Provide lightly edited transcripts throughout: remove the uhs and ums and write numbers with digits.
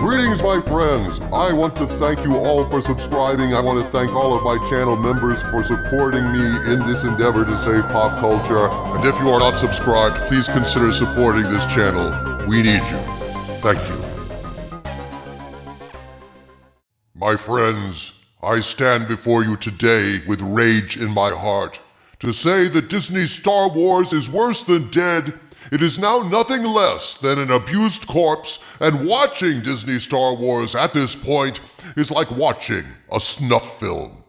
Greetings, my friends. I want to thank you all for subscribing. I want to thank all of my channel members for supporting me in this endeavor to save pop culture. And if you are not subscribed, please consider supporting this channel. We need you. Thank you. My friends, I stand before you today with rage in my heart to say that Disney's Star Wars is worse than dead. It is now nothing less than an abused corpse, and watching Disney Star Wars at this point is like watching a snuff film.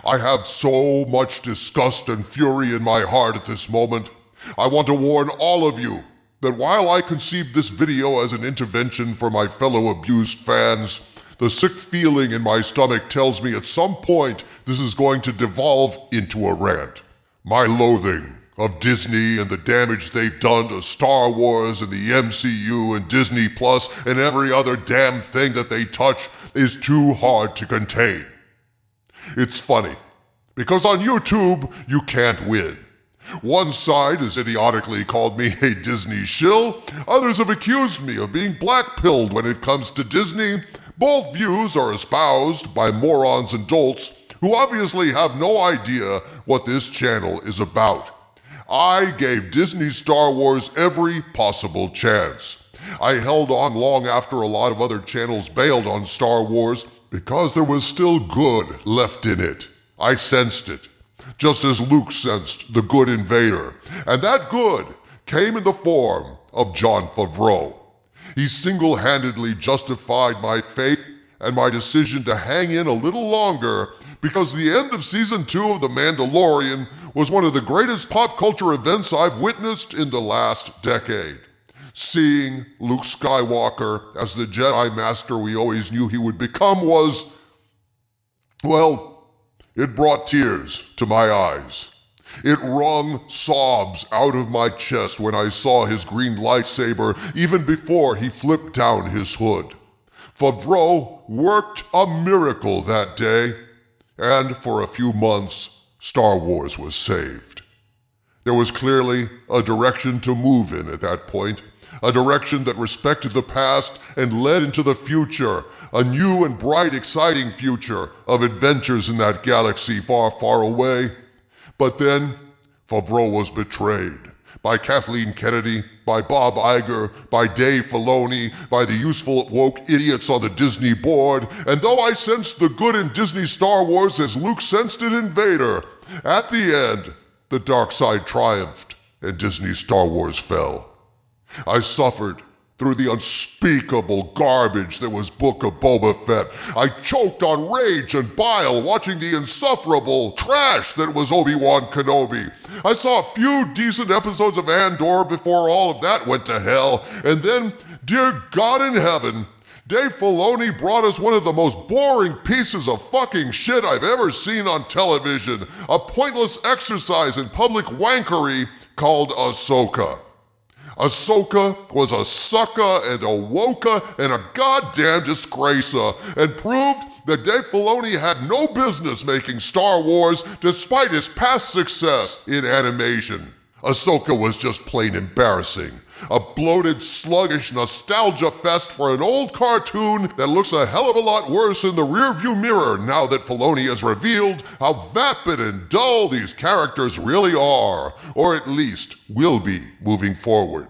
I have so much disgust and fury in my heart at this moment. I want to warn all of you that while I conceived this video as an intervention for my fellow abused fans, the sick feeling in my stomach tells me at some point this is going to devolve into a rant. My loathing of Disney and the damage they've done to Star Wars and the MCU and Disney Plus and every other damn thing that they touch is too hard to contain. It's funny, because on YouTube, you can't win. One side has idiotically called me a Disney shill, others have accused me of being black-pilled when it comes to Disney. Both views are espoused by morons and dolts who obviously have no idea what this channel is about. I gave Disney Star Wars every possible chance. I held on long after a lot of other channels bailed on Star Wars because there was still good left in it. I sensed it, just as Luke sensed the good invader. And that good came in the form of Jon Favreau. He single-handedly justified my faith and my decision to hang in a little longer because the end of Season 2 of The Mandalorian was one of the greatest pop culture events I've witnessed in the last decade. Seeing Luke Skywalker as the Jedi Master we always knew he would become was, well, it brought tears to my eyes. It wrung sobs out of my chest when I saw his green lightsaber even before he flipped down his hood. Favreau worked a miracle that day, and for a few months, Star Wars was saved. There was clearly a direction to move in at that point, a direction that respected the past and led into the future, a new and bright, exciting future of adventures in that galaxy far, far away. But then, Favreau was betrayed by Kathleen Kennedy, by Bob Iger, by Dave Filoni, by the useful woke idiots on the Disney board, and though I sensed the good in Disney Star Wars as Luke sensed it in Vader, at the end, the dark side triumphed and Disney Star Wars fell. I suffered through the unspeakable garbage that was Book of Boba Fett. I choked on rage and bile watching the insufferable trash that was Obi-Wan Kenobi. I saw a few decent episodes of Andor before all of that went to hell. And then, dear God in heaven, Dave Filoni brought us one of the most boring pieces of fucking shit I've ever seen on television. A pointless exercise in public wankery called Ahsoka. Ahsoka was a sucker and a woker and a goddamn disgracer, and proved that Dave Filoni had no business making Star Wars despite his past success in animation. Ahsoka was just plain embarrassing. A bloated, sluggish nostalgia fest for an old cartoon that looks a hell of a lot worse in the rearview mirror now that Filoni has revealed how vapid and dull these characters really are, or at least will be moving forward.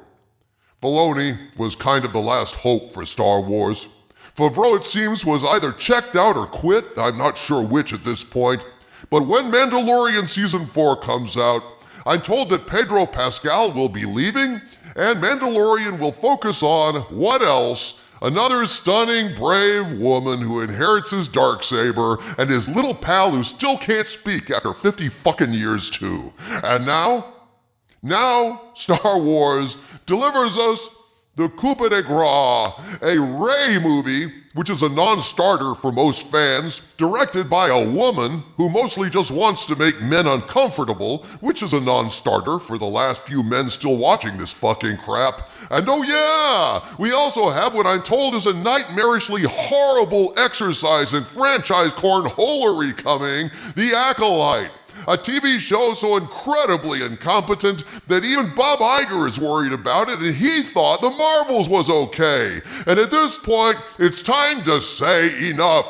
Filoni was kind of the last hope for Star Wars. Favreau, it seems, was either checked out or quit, I'm not sure which at this point, but when Mandalorian Season 4 comes out, I'm told that Pedro Pascal will be leaving, and Mandalorian will focus on, what else? Another stunning, brave woman who inherits his darksaber and his little pal who still can't speak after 50 fucking years too. And now Star Wars delivers us the coup de grace, a Rey movie, which is a non-starter for most fans, directed by a woman who mostly just wants to make men uncomfortable, which is a non-starter for the last few men still watching this fucking crap. And oh yeah, we also have what I'm told is a nightmarishly horrible exercise in franchise cornholery coming, The Acolyte. A TV show so incredibly incompetent that even Bob Iger is worried about it, and he thought The Marvels was okay. And at this point, it's time to say enough.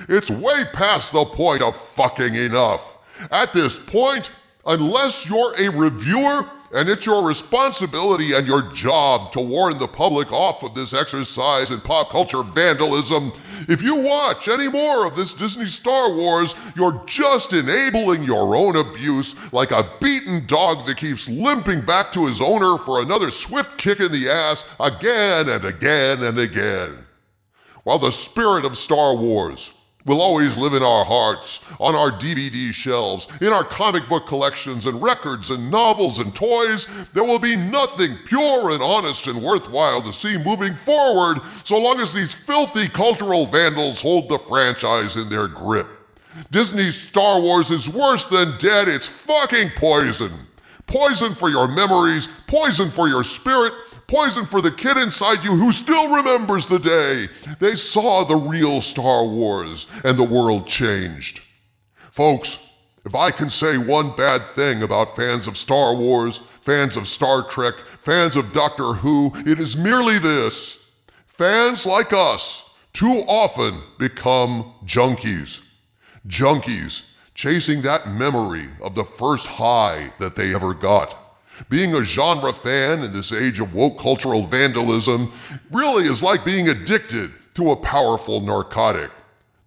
It's way past the point of fucking enough. At this point, unless you're a reviewer, and it's your responsibility and your job to warn the public off of this exercise in pop culture vandalism, if you watch any more of this Disney Star Wars, you're just enabling your own abuse like a beaten dog that keeps limping back to his owner for another swift kick in the ass again and again and again. While the spirit of Star Wars will always live in our hearts, on our DVD shelves, in our comic book collections and records and novels and toys, there will be nothing pure and honest and worthwhile to see moving forward so long as these filthy cultural vandals hold the franchise in their grip. Disney's Star Wars is worse than dead. It's fucking poison. Poison for your memories, poison for your spirit, poison for the kid inside you who still remembers the day they saw the real Star Wars and the world changed. Folks, if I can say one bad thing about fans of Star Wars, fans of Star Trek, fans of Doctor Who, it is merely this. Fans like us too often become junkies. Junkies chasing that memory of the first high that they ever got. Being a genre fan in this age of woke cultural vandalism really is like being addicted to a powerful narcotic.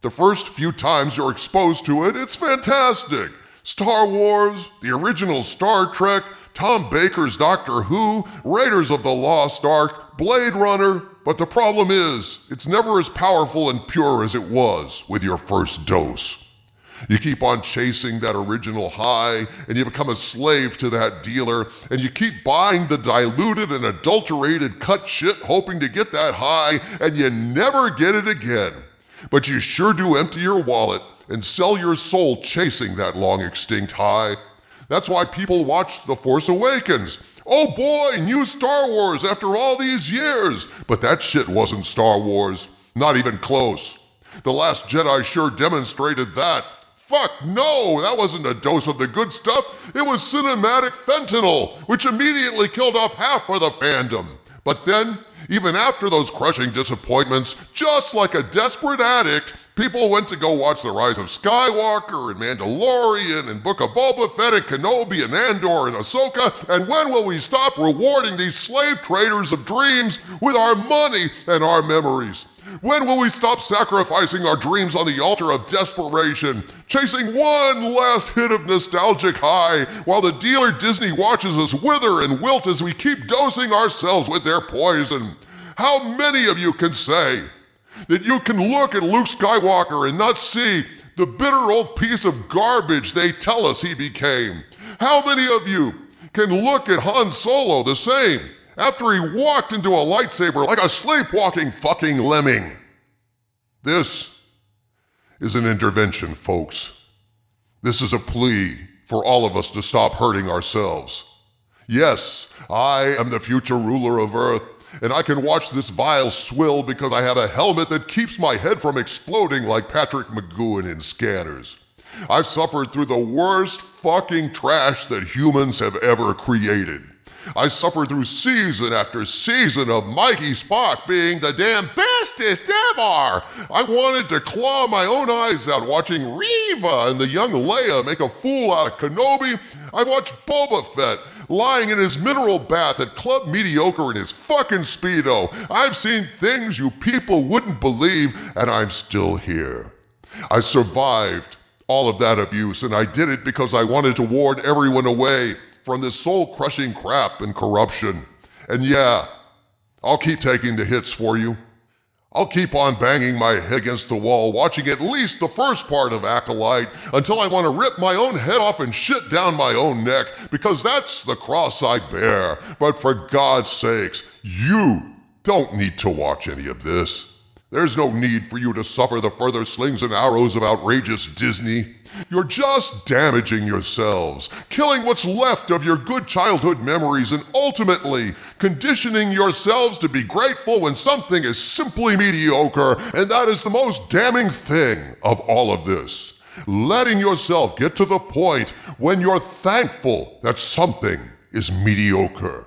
The first few times you're exposed to it, it's fantastic. Star Wars, the original Star Trek, Tom Baker's Doctor Who, Raiders of the Lost Ark, Blade Runner, but the problem is, it's never as powerful and pure as it was with your first dose. You keep on chasing that original high, and you become a slave to that dealer, and you keep buying the diluted and adulterated cut shit hoping to get that high, and you never get it again. But you sure do empty your wallet and sell your soul chasing that long extinct high. That's why people watched The Force Awakens. Oh boy, new Star Wars after all these years. But that shit wasn't Star Wars. Not even close. The Last Jedi sure demonstrated that. Fuck no, that wasn't a dose of the good stuff. It was cinematic fentanyl, which immediately killed off half of the fandom. But then, even after those crushing disappointments, just like a desperate addict, people went to go watch The Rise of Skywalker and Mandalorian and Book of Boba Fett and Kenobi and Andor and Ahsoka, and when will we stop rewarding these slave traders of dreams with our money and our memories? When will we stop sacrificing our dreams on the altar of desperation, chasing one last hit of nostalgic high, while the dealer Disney watches us wither and wilt as we keep dosing ourselves with their poison? How many of you can say that you can look at Luke Skywalker and not see the bitter old piece of garbage they tell us he became? How many of you can look at Han Solo the same after he walked into a lightsaber like a sleepwalking fucking lemming? This is an intervention, folks. This is a plea for all of us to stop hurting ourselves. Yes, I am the future ruler of Earth, and I can watch this vile swill because I have a helmet that keeps my head from exploding like Patrick McGowan in Scanners. I've suffered through the worst fucking trash that humans have ever created. I suffered through season after season of Mikey Spock being the damn bestest ever. I wanted to claw my own eyes out watching Reva and the young Leia make a fool out of Kenobi. I watched Boba Fett lying in his mineral bath at Club Mediocre in his fucking Speedo. I've seen things you people wouldn't believe, and I'm still here. I survived all of that abuse, and I did it because I wanted to warn everyone away from this soul-crushing crap and corruption. And yeah, I'll keep taking the hits for you. I'll keep on banging my head against the wall, watching at least the first part of Acolyte until I want to rip my own head off and shit down my own neck, because that's the cross I bear. But for God's sakes, you don't need to watch any of this. There's no need for you to suffer the further slings and arrows of outrageous Disney. You're just damaging yourselves, killing what's left of your good childhood memories, and ultimately conditioning yourselves to be grateful when something is simply mediocre, and that is the most damning thing of all of this. letting yourself get to the point when you're thankful that something is mediocre.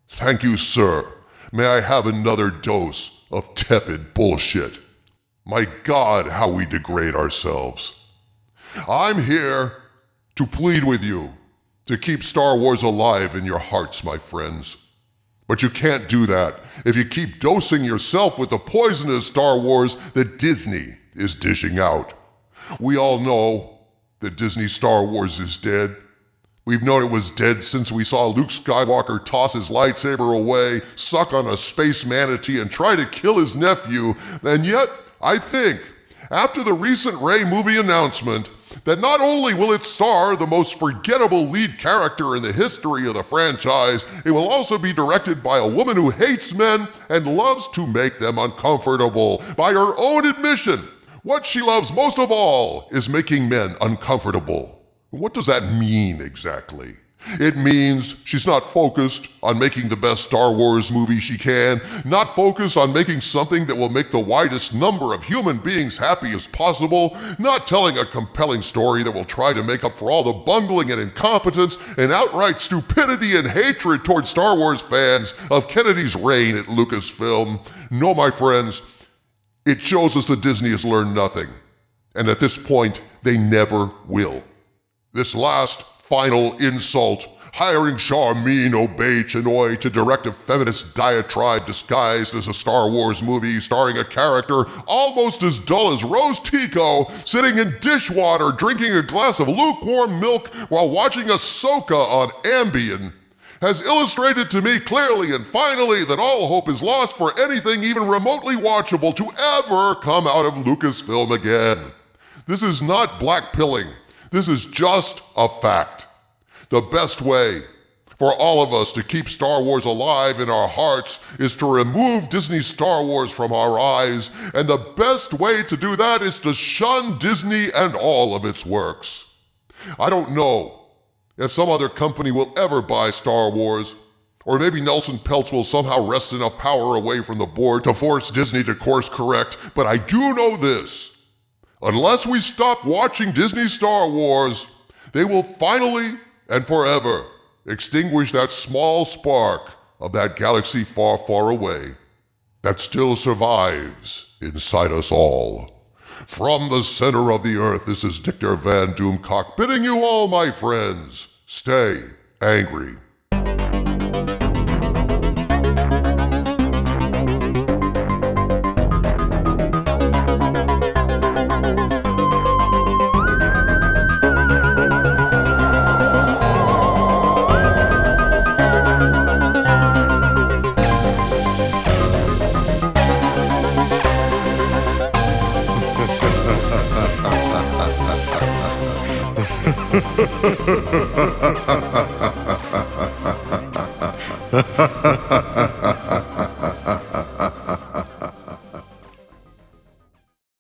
Thank you, sir. May I have another dose of tepid bullshit? My God, how we degrade ourselves. I'm here to plead with you to keep Star Wars alive in your hearts, my friends. But you can't do that if you keep dosing yourself with the poisonous Star Wars that Disney is dishing out. We all know that Disney Star Wars is dead. We've known it was dead since we saw Luke Skywalker toss his lightsaber away, suck on a space manatee, and try to kill his nephew. And yet, I think, after the recent Rey movie announcement, that not only will it star the most forgettable lead character in the history of the franchise, it will also be directed by a woman who hates men and loves to make them uncomfortable. By her own admission, what she loves most of all is making men uncomfortable. What does that mean exactly? It means she's not focused on making the best Star Wars movie she can, not focused on making something that will make the widest number of human beings happy as possible, not telling a compelling story that will try to make up for all the bungling and incompetence and outright stupidity and hatred towards Star Wars fans of Kennedy's reign at Lucasfilm. No, my friends, it shows us that Disney has learned nothing, and at this point, they never will. This last final insult, hiring Sharmeen Obaid-Chinoy to direct a feminist diatribe disguised as a Star Wars movie starring a character almost as dull as Rose Tico, sitting in dishwater drinking a glass of lukewarm milk while watching Ahsoka on Ambien, has illustrated to me clearly and finally that all hope is lost for anything even remotely watchable to ever come out of Lucasfilm again. This is not blackpilling. This is just a fact. The best way for all of us to keep Star Wars alive in our hearts is to remove Disney Star Wars from our eyes, and the best way to do that is to shun Disney and all of its works. I don't know if some other company will ever buy Star Wars, or maybe Nelson Peltz will somehow wrest enough power away from the board to force Disney to course correct, but I do know this. Unless we stop watching Disney Star Wars, they will finally and forever extinguish that small spark of that galaxy far, far away that still survives inside us all. From the center of the earth, this is Dictor Van Doomcock bidding you all, my friends, stay angry. Ha ha ha ha ha ha.